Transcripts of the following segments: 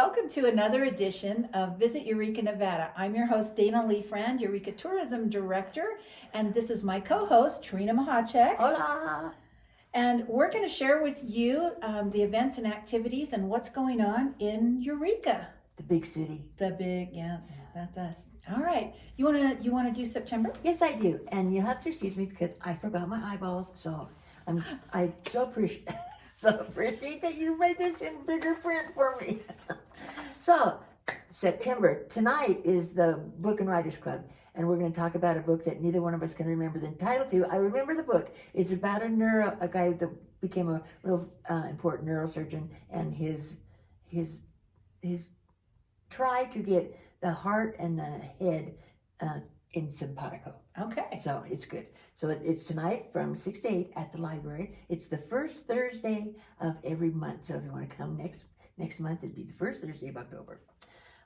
welcome to another edition of Visit Eureka Nevada. I'm your host, Dana Lee Frand, Eureka Tourism Director, and this is my co-host, Trina Mahacek. Hola! And we're going to share with you the events and activities and what's going on in Eureka. The big city. Yes, that's us. All right, you wanna do September? Yes, I do, and you'll have to excuse me because I forgot my eyeballs. So I so appreciate that you made this in bigger print for me. So September tonight is the Book and Writers Club, and we're going to talk about a book that neither one of us can remember the title to. I remember the book. It's about a guy that became a real important neurosurgeon, and his try to get the heart and the head in simpatico. Okay. So it's good. So it's tonight from 6 to 8 at the library. It's the first Thursday of every month. So if you want to come next month, it'd be the first Thursday of October.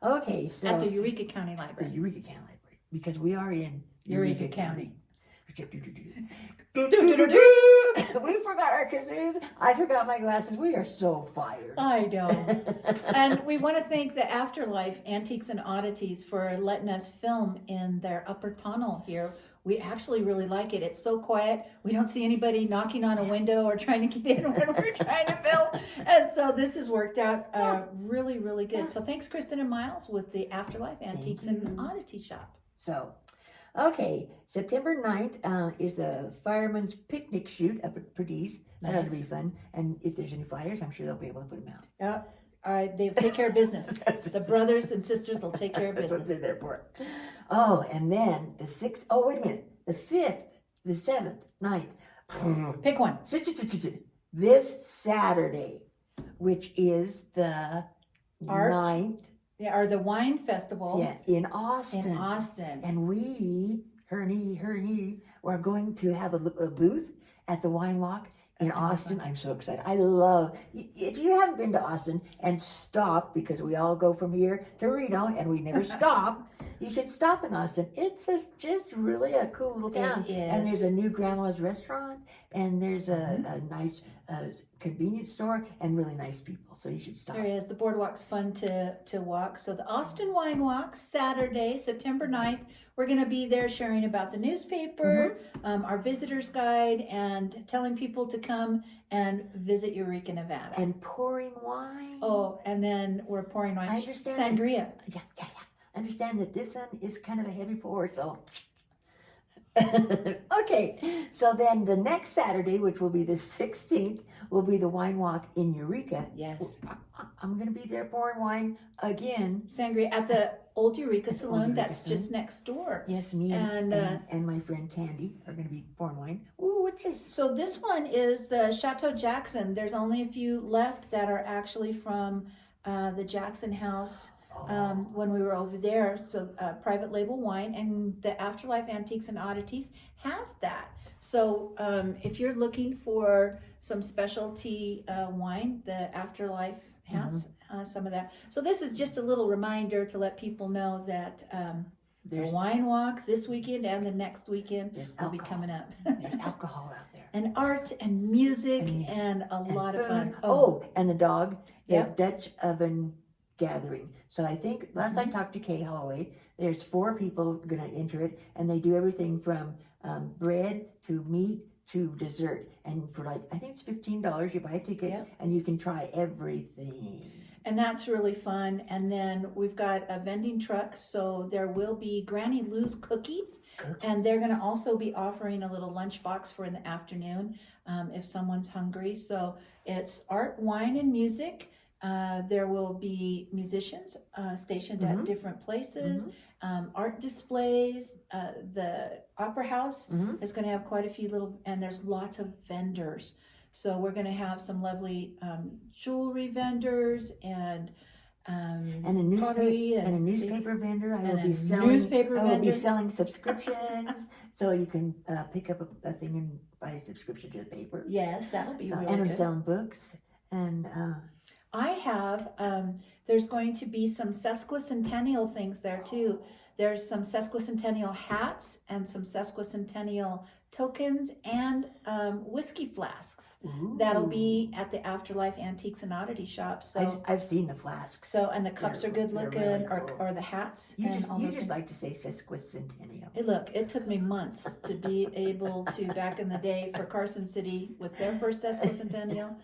Okay, so at the Eureka County Library. The Eureka County Library, because we are in Eureka County. We forgot our kazoos. I forgot my glasses. We are so fired. I know. And we want to thank the Afterlife Antiques and Oddities for letting us film in their upper tunnel here. We actually really like it. It's so quiet. We don't see anybody knocking on a window or trying to get in when we're trying to film. And so this has worked out really, really good. So thanks, Kristen and Miles, with the Afterlife Antiques and Oddity Shop. So, okay, September 9th is the Fireman's Picnic Shoot up at Perdiz. That ought to be fun. And if there's any fires, I'm sure they'll be able to put them out. They'll take care of business. The brothers and sisters will take care of business. That's what they're there for. Oh, and then the 6th, oh, wait a minute. The 5th, the 7th, 9th. Pick one. This Saturday, which is the 9th. Yeah, or the Wine Festival. Yeah, in Austin. And her and he, are going to have a booth at the Wine Walk in Austin. I'm so excited. I love, if you haven't been to Austin and stop, because we all go from here to Reno and we never stop, you should stop in Austin. It's just really a cool little town. It is. And there's a new grandma's restaurant, and there's a nice convenience store, and really nice people. So you should stop. There is. The boardwalk's fun to walk. So the Austin Wine Walk, Saturday, September 9th. We're going to be there sharing about the newspaper, our visitor's guide, and telling people to come and visit Eureka, Nevada. And pouring wine. Oh, and then we're pouring wine. I understand. Sangria. Yeah. I understand that this one is kind of a heavy pour, so. Okay, so then the next Saturday, which will be the 16th, will be the Wine Walk in Eureka. Yes. I'm going to be there pouring wine again. Sangria at the Old Eureka Saloon. That's just next door. Yes, me and my friend Candy are going to be pouring wine. Ooh, what's this? So this one is the Chateau Jackson. There's only a few left that are actually from the Jackson House. When we were over there, so private label wine, and the Afterlife Antiques and Oddities has that. So if you're looking for some specialty wine, the Afterlife has some of that. So this is just a little reminder to let people know that the wine walk this weekend and the next weekend will be coming up. There's alcohol out there. And art and music and a lot of fun. Oh, and the dog, the Dutch oven gathering. So I think last I talked to Kay Holloway, there's 4 people going to enter it, and they do everything from bread to meat to dessert. And for I think it's $15, you buy a ticket and you can try everything. And that's really fun. And then we've got a vending truck, so there will be Granny Lou's cookies. And they're going to also be offering a little lunchbox for in the afternoon if someone's hungry. So it's art, wine, and music. There will be musicians stationed at different places, art displays. The Opera House is going to have quite a few and there's lots of vendors. So we're going to have some lovely jewelry vendors and a newspaper vendor. I will be selling subscriptions, so you can pick up a thing and buy a subscription to the paper. Yes, that would be really and I'm good. selling books and. I have, there's going to be some sesquicentennial things there too. There's some sesquicentennial hats and some sesquicentennial tokens and whiskey flasks. Ooh. That'll be at the Afterlife Antiques and Oddity Shop. So I've seen the flasks. So, and the cups are good They're looking, really cool. or the hats. You and just all you those just things. like to say sesquicentennial. Hey, look, it took me months to be able to, back in the day for Carson City with their first sesquicentennial,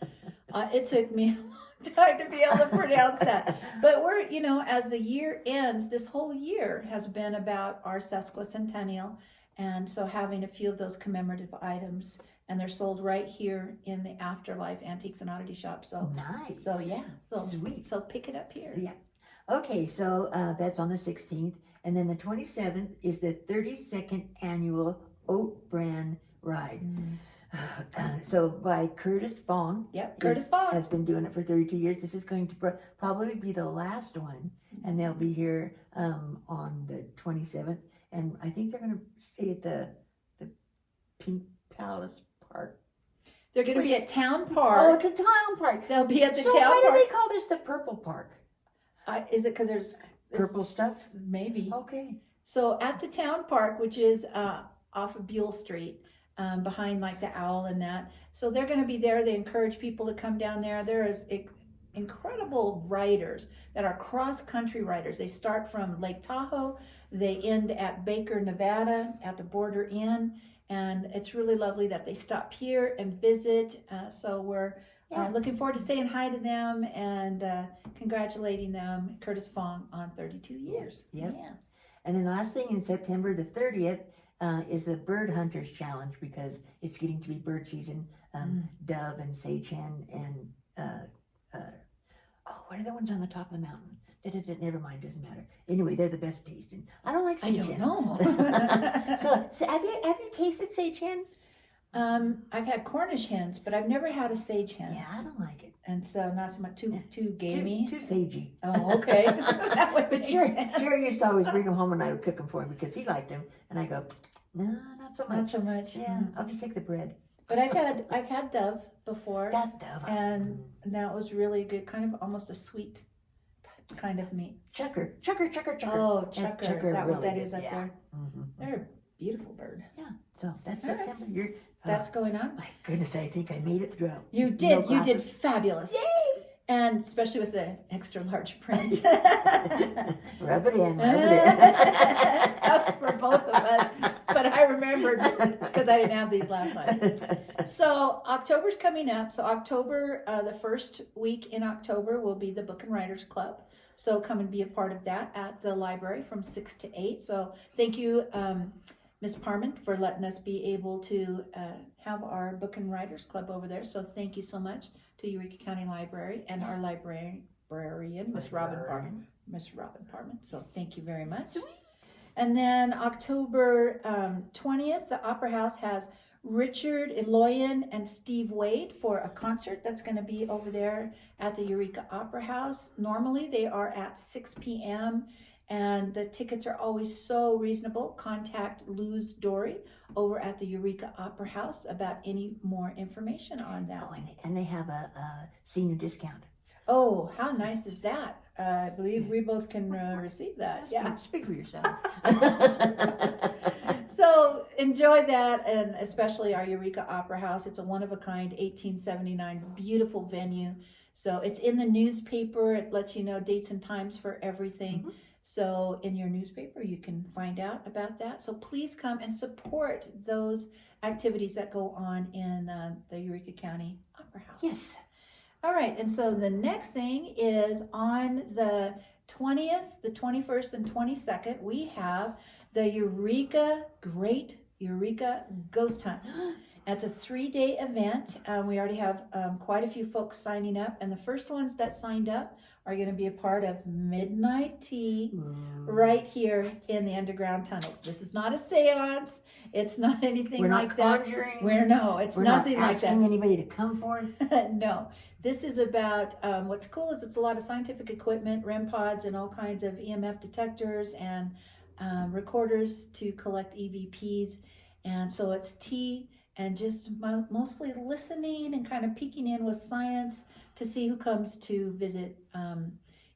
it took me a long time to be able to pronounce that. But we're, as the year ends, this whole year has been about our sesquicentennial. And so having a few of those commemorative items, and they're sold right here in the Afterlife Antiques and Oddity Shop. So nice. So yeah, so sweet. So pick it up here. Yeah. Okay, so that's on the 16th, and then the 27th is the 32nd annual Oat Brand Ride. So by Curtis Fong. Yep, Curtis Fong has been doing it for 32 years. This is going to probably be the last one, and they'll be here on the 27th. And I think they're going to stay at the Pink Palace Park. They're going to be at Town Park. Oh, it's a town park. They'll be at the so Town why Park. do they call this the Purple Park? Is it because there's purple stuff? Maybe. Okay. So at the Town Park, which is off of Buell Street, behind like the Owl and that. So they're going to be there. They encourage people to come down there. There is incredible riders that are cross-country riders. They start from Lake Tahoe. They end at Baker, Nevada, at the Border Inn. And it's really lovely that they stop here and visit. So we're looking forward to saying hi to them and congratulating them, Curtis Fong, on 32 years. Yep. Yeah. And then the last thing in September, the 30th, is the Bird Hunters Challenge, because it's getting to be bird season. Dove and sage hen and what are the ones on the top of the mountain? Never mind, doesn't matter. Anyway, they're the best tasting. I don't like sage hen. I don't know. so have you tasted sage hen? I've had Cornish hens, but I've never had a sage hen. Yeah, I don't like it. And so not so much too gamey. Too sagey. Oh, okay. That would but make Jerry used to always bring them home and I would cook them for him because he liked them. And I go, no, not so much. Not so much. Yeah, I'll just take the bread. But I've had Dove before. That Dove. And that was really good, kind of almost a sweet kind of meat. Chucker. Oh, chucker. Is that really what that is up there? Mm-hmm. They're a beautiful bird. Yeah. So that's September. Right. That's going on. My goodness, I think I made it through. You did. You did fabulous. Yay! And especially with the extra large print. Rub it in. That was for both of us. But I remembered because I didn't have these last time. So October's coming up. So October, the first week in October will be the Book and Writers Club. So come and be a part of that at the library from 6 to 8. So thank you, Ms. Parman, for letting us be able to have our Book and Writers Club over there. So thank you so much to Eureka County Library and our librarian, Miss Robin Parman. So thank you very much. Sweet. And then October 20th, the Opera House has Richard Eloyan and Steve Wade for a concert that's going to be over there at the Eureka Opera House. Normally they are at 6 p.m. and the tickets are always so reasonable. Contact Luz Dory over at the Eureka Opera House about any more information on that. Oh, and they have a senior discount. Oh, how nice is that? I believe we both can receive that. Yeah. Speak for yourself. So enjoy that, and especially our Eureka Opera House. It's a one-of-a-kind 1879 beautiful venue. So it's in the newspaper. It lets you know dates and times for everything. Mm-hmm. So in your newspaper, you can find out about that. So please come and support those activities that go on in the Eureka County Opera House. Yes. All right, and so the next thing is on the 20th, the 21st, and 22nd, we have the Great Eureka Ghost Hunt. That's a 3-day event. We already have quite a few folks signing up, and the first ones that signed up are going to be a part of Midnight Tea right here in the underground tunnels. This is not a seance. It's not anything like that. We're not it's nothing not like that. Asking anybody to come forth. No. This is about, what's cool is it's a lot of scientific equipment, REM pods, and all kinds of EMF detectors and recorders to collect EVPs. And so it's tea and just mostly listening and kind of peeking in with science to see who comes to visit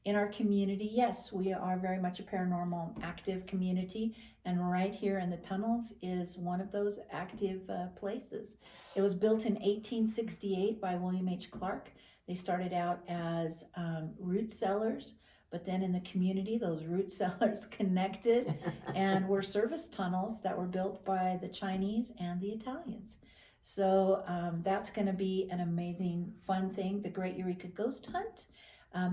in our community, yes, we are very much a paranormal active community, and right here in the tunnels is one of those active places. It was built in 1868 by William H. Clark. They started out as root cellars, but then in the community, those root cellars connected and were service tunnels that were built by the Chinese and the Italians. So that's going to be an amazing, fun thing, the Great Eureka Ghost Hunt,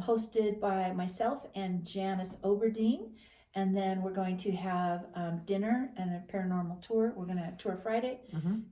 hosted by myself and Janice Oberding. And then we're going to have dinner and a paranormal tour. We're going to tour Friday,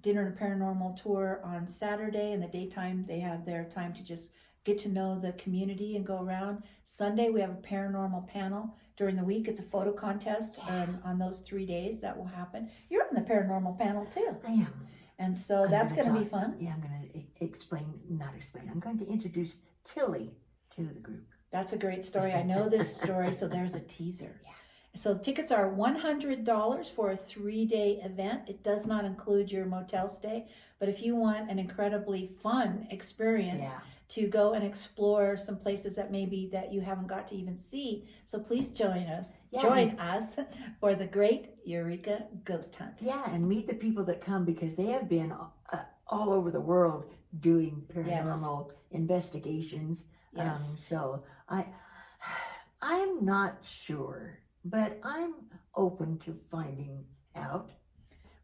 dinner and a paranormal tour on Saturday. In the daytime, they have their time to just get to know the community and go around. Sunday, we have a paranormal panel. During the week, it's a photo contest. And on those 3 days, that will happen. You're on the paranormal panel too. I am. And so that's going to be fun. Yeah, I'm going to I'm going to introduce Tilly to the group. That's a great story. I know this story, so there's a teaser. Yeah. So tickets are $100 for a 3-day event. It does not include your motel stay, but if you want an incredibly fun experience to go and explore some places that maybe that you haven't got to even see, so please join us. Yeah. Join us for the Great Eureka Ghost Hunt. Yeah, and meet the people that come, because they have been all over the world doing paranormal investigations. Yes. So I'm not sure, but I'm open to finding out.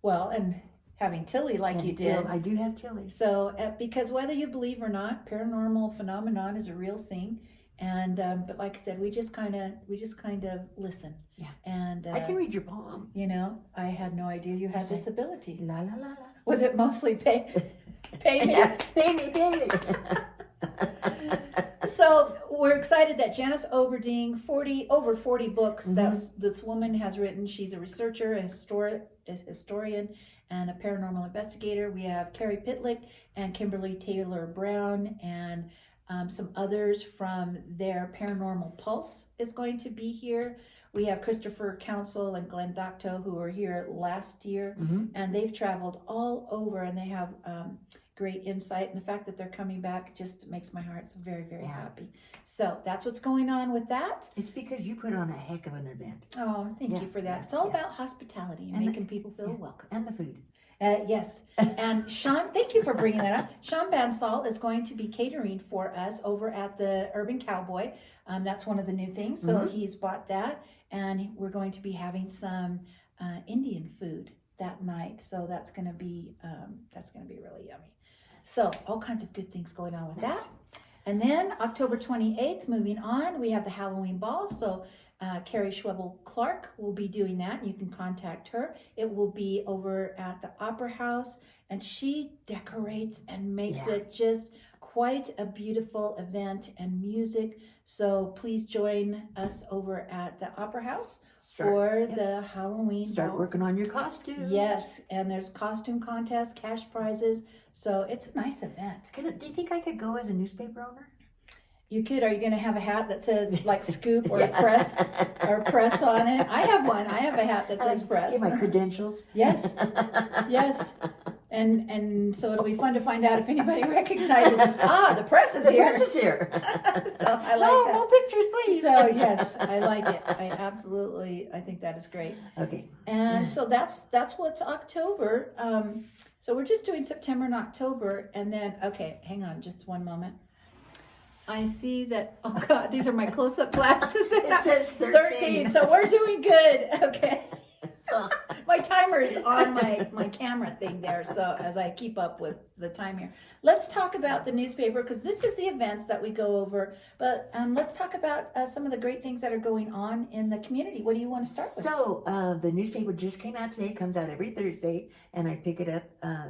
Well, and having Tilly you did. Well, I do have Tilly. So, because whether you believe or not, paranormal phenomenon is a real thing. And but like I said, we just kind of listen. Yeah. And I can read your palm. You know, I had no idea you had this ability. La la la la. Was it mostly pay me? Yeah, pay me. So we're excited that Janice Oberding, over 40 books that this woman has written. She's a researcher, a historian, and a paranormal investigator. We have Carrie Pitlick and Kimberly Taylor Brown, and some others from their Paranormal Pulse is going to be here. We have Christopher Council and Glenn Docto, who were here last year, and they've traveled all over, and they have great insight. And the fact that they're coming back just makes my heart so very, very happy. So that's what's going on with that. It's because you put on a heck of an event. Oh, thank you for that. It's all about hospitality and making people feel welcome. And the food. Yes. And Sean, thank you for bringing that up. Sean Bansal is going to be catering for us over at the Urban Cowboy. That's one of the new things. So he's bought that, and we're going to be having some Indian food that night. So that's going to be really yummy. So all kinds of good things going on with that. And then October 28th, moving on, we have the Halloween ball. So Carrie Schwebel Clark will be doing that. You can contact her. It will be over at the Opera House, and she decorates and makes it just quite a beautiful event and music. So please join us over at the Opera House for the Halloween ball. Working on your costume. Yes, and there's costume contests, cash prizes. So it's a nice event. Do you think I could go as a newspaper owner? You could. Are you going to have a hat that says like scoop or press on it? I have one. I have a hat that says press. Get my credentials. Yes. Yes. And so it'll be fun to find out if anybody recognizes, the press is here. The press is here. So I like that. No pictures, please. So yes, I like it. I think that is great. Okay. And so that's what's October. So we're just doing September and October, and then, okay, hang on just one moment. I see that, oh God, these are my close-up glasses. It says 13. So we're doing good. Okay. My timer is on my camera thing there, so as I keep up with the time here. Let's talk about the newspaper, because this is the events that we go over, but let's talk about some of the great things that are going on in the community. What do you want to start with? So the newspaper just came out today. It comes out every Thursday, and I pick it up.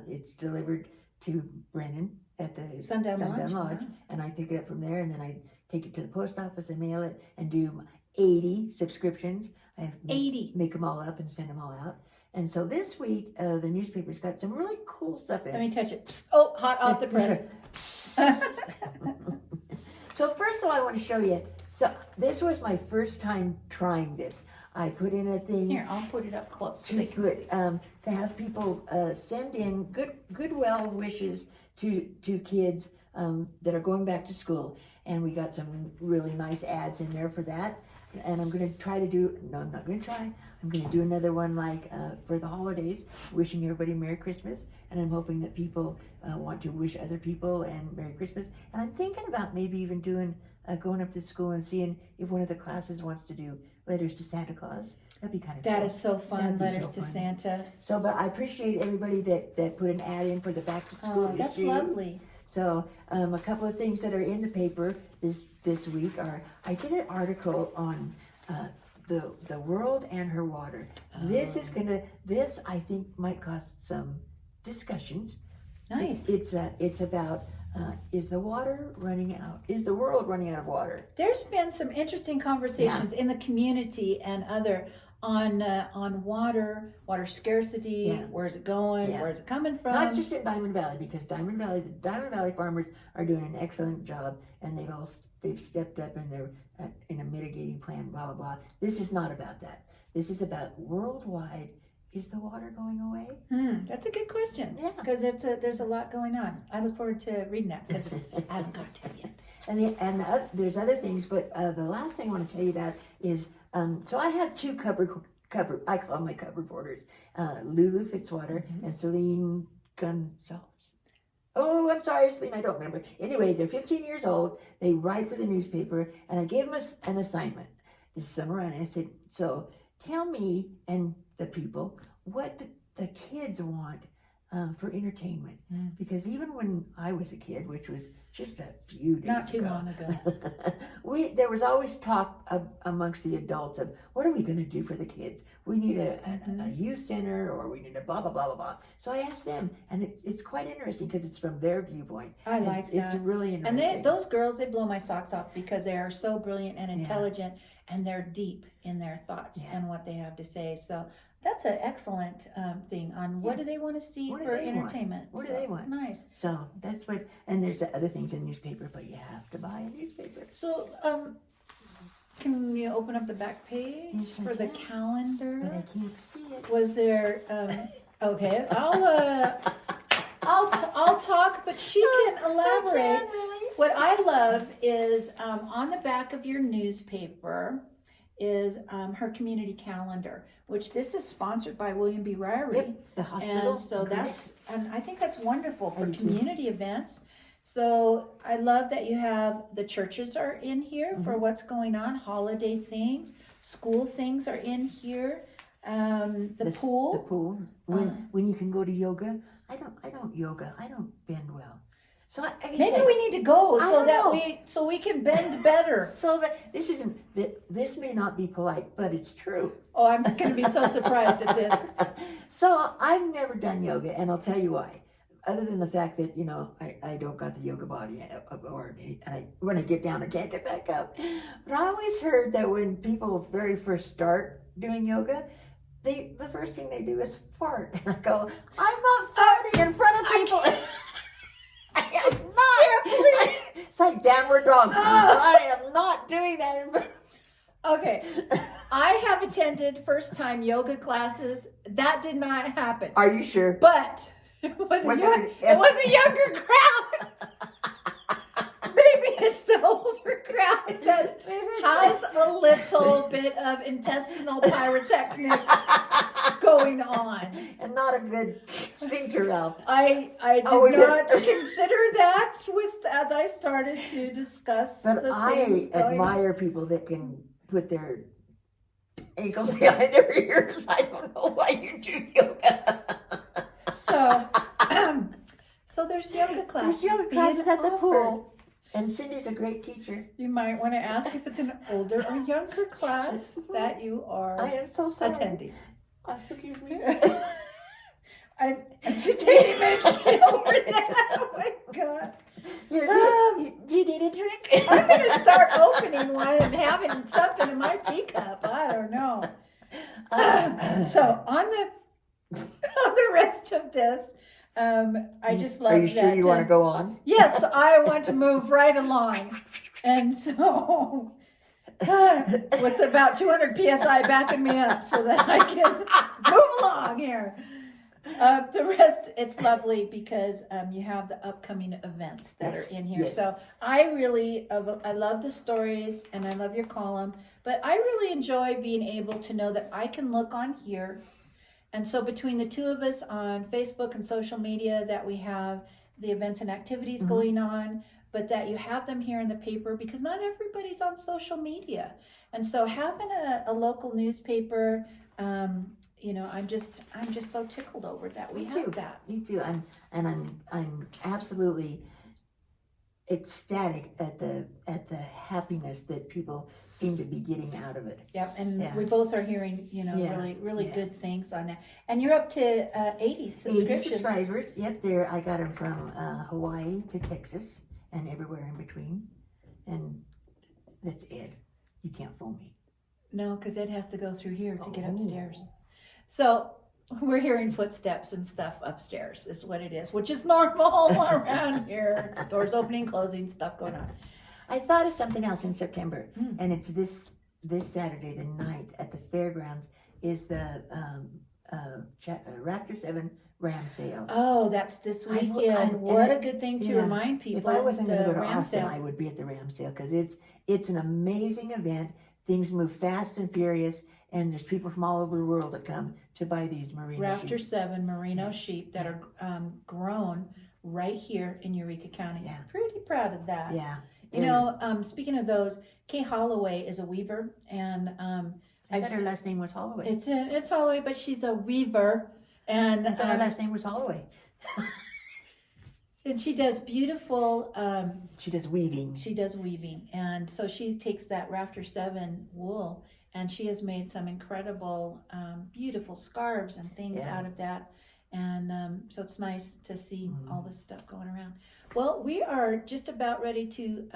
It's delivered to Brennan at the Sundown Lodge, and I pick it up from there, and then I take it to the post office and mail it and do 80 subscriptions. I have to 80. Make them all up and send them all out. And so this week, the newspaper's got some really cool stuff in it. Let me touch it. Psst. Oh, hot off the press. So first of all, I want to show you. So this was my first time trying this. I put in a thing. Here, I'll put it up close so to they can see. To have people send in good well wishes to kids that are going back to school. And we got some really nice ads in there for that. And I'm going to try to do, no, I'm not going to try. I'm going to do another one like for the holidays, wishing everybody Merry Christmas. And I'm hoping that people want to wish other people and Merry Christmas. And I'm thinking about maybe even doing, going up to school and seeing if one of the classes wants to do letters to Santa Claus. That'd be kind of That cool. is so fun, letters to fun. Santa. So, but I appreciate everybody that put an ad in for the back to school issue. That's lovely. So, a couple of things that are in the paper this week are, I did an article on the world and her water. This I think might cause some discussions. Nice. It's about, is the water running out? Is the world running out of water? There's been some interesting conversations in the community and on water scarcity. Yeah. Where's it going? Yeah. Where's it coming from? Not just in Diamond Valley, because the Diamond Valley farmers are doing an excellent job, and they've stepped up in their in a mitigating plan. Blah blah blah. This is not about that. This is about worldwide. Is the water going away? That's a good question. Yeah. Because there's a lot going on. I look forward to reading that because I haven't got to it yet. There's other things, but the last thing I want to tell you about is so I have two cupboard I call my cub reporters, Lulu Fitzwater and Celine Gonzalez. Oh, I'm sorry, Celine, I don't remember. Anyway, they're 15 years old. They write for the newspaper, and I gave them an assignment this summer, and I said, so tell me and the people what the kids want for entertainment. Because even when I was a kid, which was just a few days Not too ago, long ago. there was always talk amongst the adults of, what are we going to do for the kids? We need a youth center, or we need a blah, blah, blah, blah, blah. So I asked them, and it's quite interesting because it's from their viewpoint. I like that. It's really interesting. And those girls, they blow my socks off because they are so brilliant and intelligent, and they're deep in their thoughts and what they have to say. So that's an excellent thing on what do they want to see for entertainment. What do they want? Nice. So that's what, and there's other things in the newspaper, but you have to buy a newspaper. So can you open up the back page for the calendar? But I can't see it. Was there? Okay, I'll talk, but she can elaborate. I can, really? What I love is on the back of your newspaper is her community calendar, which this is sponsored by William B. Ryrie. Yep, the hospital. And so and I think that's wonderful for I do too. community events. So I love that you have the churches are in here for what's going on, holiday things, school things are in here. The pool. The pool. When you can go to yoga. I don't yoga. I don't bend well. So I can Maybe say, we need to go I so don't that know. we can bend better. So that this may not be polite, but it's true. Oh, I'm going to be so surprised at this. So I've never done yoga, and I'll tell you why. Other than the fact that, I don't got the yoga body, when I get down, I can't get back up. But I always heard that when people very first start doing yoga, the first thing they do is fart. And I go, I'm not farting in front of people. I am not. It's like downward dog. I am not doing that in front. Okay, I have attended first time yoga classes. That did not happen. Are you sure? But it was a younger crowd. Maybe it's the older crowd that has a little bit of intestinal pyrotechnics going on. And not a good sphincter valve. I did not consider that as I started to discuss But the I things going admire people that can put their ankles behind their ears. I don't know why you do yoga. So there's yoga classes. There's yoga classes at the offered. pool. And Cindy's a great teacher. You might want to ask if it's an older or younger class that you are I am so sorry. attending. Forgive me. It's taking a minute to get over that. Oh my God. You need a drink? I'm going to start opening one and having something in my teacup. I don't know. So on the rest of this, I just love that. Are you sure you want to go on? Yes, I want to move right along. And so, with about 200 PSI backing me up so that I can move along here. The rest, it's lovely because you have the upcoming events that Yes, are in here. yes. So I really, I love the stories and I love your column, but I really enjoy being able to know that I can look on here. And so between the two of us on Facebook and social media, that we have the events and activities Mhm. going on, but that you have them here in the paper because not everybody's on social media. And so having a local newspaper, I'm just so tickled over that we Me have too. that. Me too. I'm absolutely ecstatic at the happiness that people seem to be getting out of it. Yep, and Yeah. we both are hearing, Yeah, really yeah. good things on that. And you're up to 80 80 subscriptions. subscribers. Yep, there. I got them from Hawaii to Texas and everywhere in between. And that's Ed. You can't fool me. No, because Ed has to go through here to get Oh. upstairs. So we're hearing footsteps and stuff upstairs, is what it is, which is normal around here. Doors opening, closing, stuff going on. I thought of something else in September, Mm. and it's this Saturday, the 9th, at the fairgrounds, is the Raptor 7 Ram Sale. Oh, that's this I w- weekend. I'm- What and a good thing to yeah, remind people. If I wasn't going to the go to Ram Austin, sale. I would be at the Ram Sale because it's an amazing event. Things move fast and furious, and there's people from all over the world that come to buy these merino Raptor sheep. 7 merino Yeah. sheep that are grown right here in Eureka County. Yeah. Pretty proud of that. Yeah. You know, speaking of those, Kay Holloway is a weaver, and I thought her last name was Holloway. it's Holloway, but she's a weaver, and I thought her last name was Holloway. and she does beautiful. She does weaving. She does weaving, and so she takes that Raptor 7 wool, and she has made some incredible, beautiful scarves and things Yeah. out of that. And so it's nice to see Mhm. all this stuff going around. Well, we are just about ready to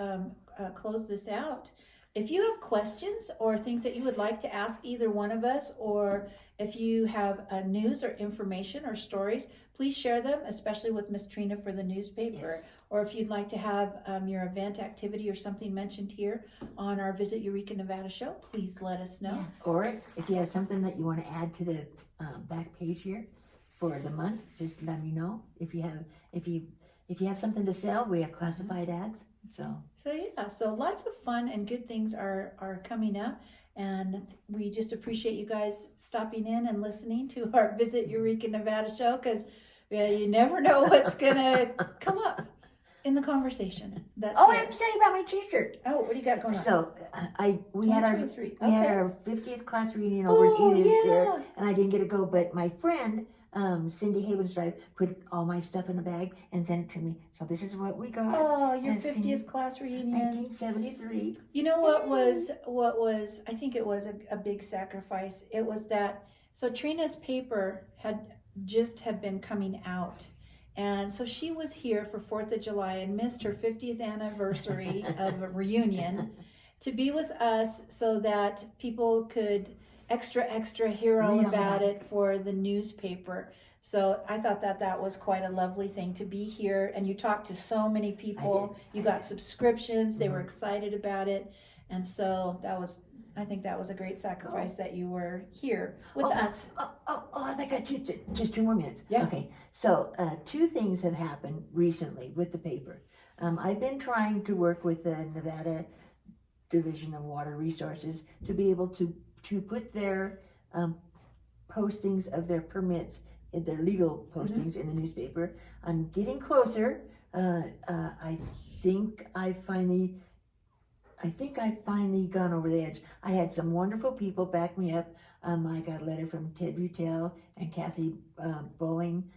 close this out. If you have questions or things that you would like to ask either one of us, or if you have news or information or stories, please share them, especially with Miss Trina for the newspaper. Yes. Or if you'd like to have your event activity or something mentioned here on our Visit Eureka Nevada show, please let us know. Yeah. Or if you have something that you want to add to the back page here for the month, just let me know. If you have something to sell, we have classified ads. So lots of fun and good things are coming up, and we just appreciate you guys stopping in and listening to our Visit Eureka Nevada show, because you never know what's gonna come up in the conversation. That's I it. have to tell you about my T-shirt. Oh, what do you got going on? So we had our 2023. we had Okay. our 50th class reunion over at Oh, Edith's there, yeah. and I didn't get to go. But my friend Cindy Havenstripe put all my stuff in a bag and sent it to me. So this is what we got. Oh, your Yes, 50th class reunion. 1973. You know what was I think it was a big sacrifice. It was that, so Trina's paper had been coming out. And so she was here for 4th of July and missed her 50th anniversary of a reunion to be with us so that people could extra hear all Read all about about it for the newspaper. So I thought that was quite a lovely thing to be here. And you talked to so many people. You got subscriptions. They were excited about it. And so I think that was a great sacrifice that you were here with us. I think I got just 2 more minutes. Yeah. Okay. So 2 things have happened recently with the paper. I've been trying to work with the Nevada Division of Water Resources to be able to put their postings of their permits, their legal postings in the newspaper. I'm getting closer. I think I've finally gone over the edge. I had some wonderful people back me up. I got a letter from Ted Butel and Kathy Bowling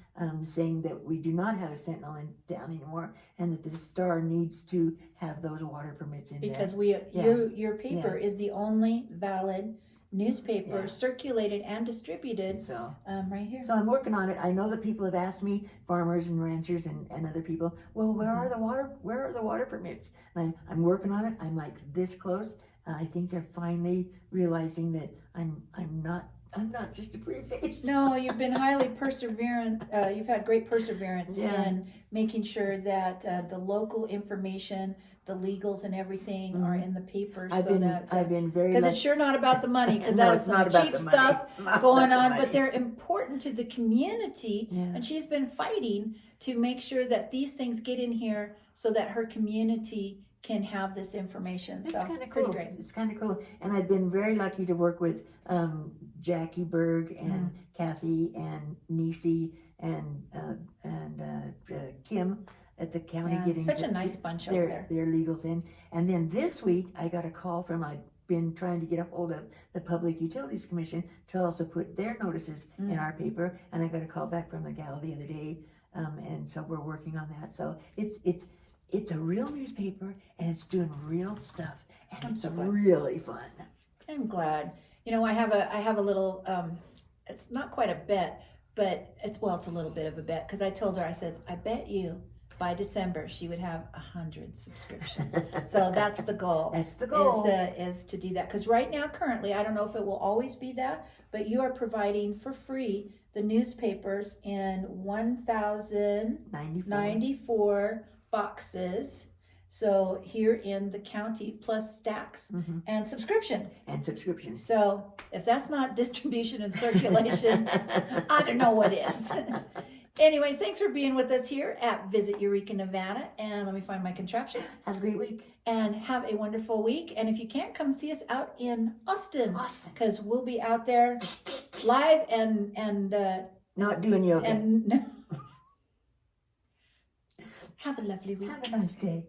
saying that we do not have a Sentinel in town anymore, and that the Star needs to have those water permits in Because there. your paper is the only valid newspaper circulated and distributed So right here. I'm working on it. I know that people have asked me, farmers and ranchers and other people, well, where are the water permits? And I'm working on it. I'm like this close. I think they're finally realizing that I'm not I'm not just a pretty face. No, you've been highly perseverant. You've had great perseverance Yeah. in making sure that the local information, the legals and everything are in the papers. I've been very because lucky. it's sure not about the money, because No, that it's is not some about cheap the money. stuff It's not going about the on, money. but they're important to the community. Yeah. And she's been fighting to make sure that these things get in here so that her community can have this information. It's So kind of pretty cool. great. It's kind of cool. And I've been very lucky to work with Jackie Berg and Kathy and Nisi and Kim at the county Yeah, getting such a nice bunch up there. their legals in. And then this week I got a call from, I've been trying to get a hold of the Public Utilities Commission to also put their notices in our paper. And I got a call back from the gal the other day. And so we're working on that. So it's a real newspaper and it's doing real stuff and it's really fun. I'm glad. You know, I have a little. It's not quite a bet, but it's a little bit of a bet, because I told her, I says, I bet you by December she would have 100 subscriptions. So that's the goal. That's the goal. Is to do that, because right now, currently, I don't know if it will always be that, but you are providing for free the newspapers in 1,094 boxes. So here in the county, plus stacks and subscription. And subscriptions. So if that's not distribution and circulation, I don't know what is. Anyways, thanks for being with us here at Visit Eureka Nevada. And let me find my contraption. Have a great week. And have a wonderful week. And if you can't, come see us out in Austin. Austin. Because we'll be out there live and Not doing yoga. and have a lovely week. Have a nice day.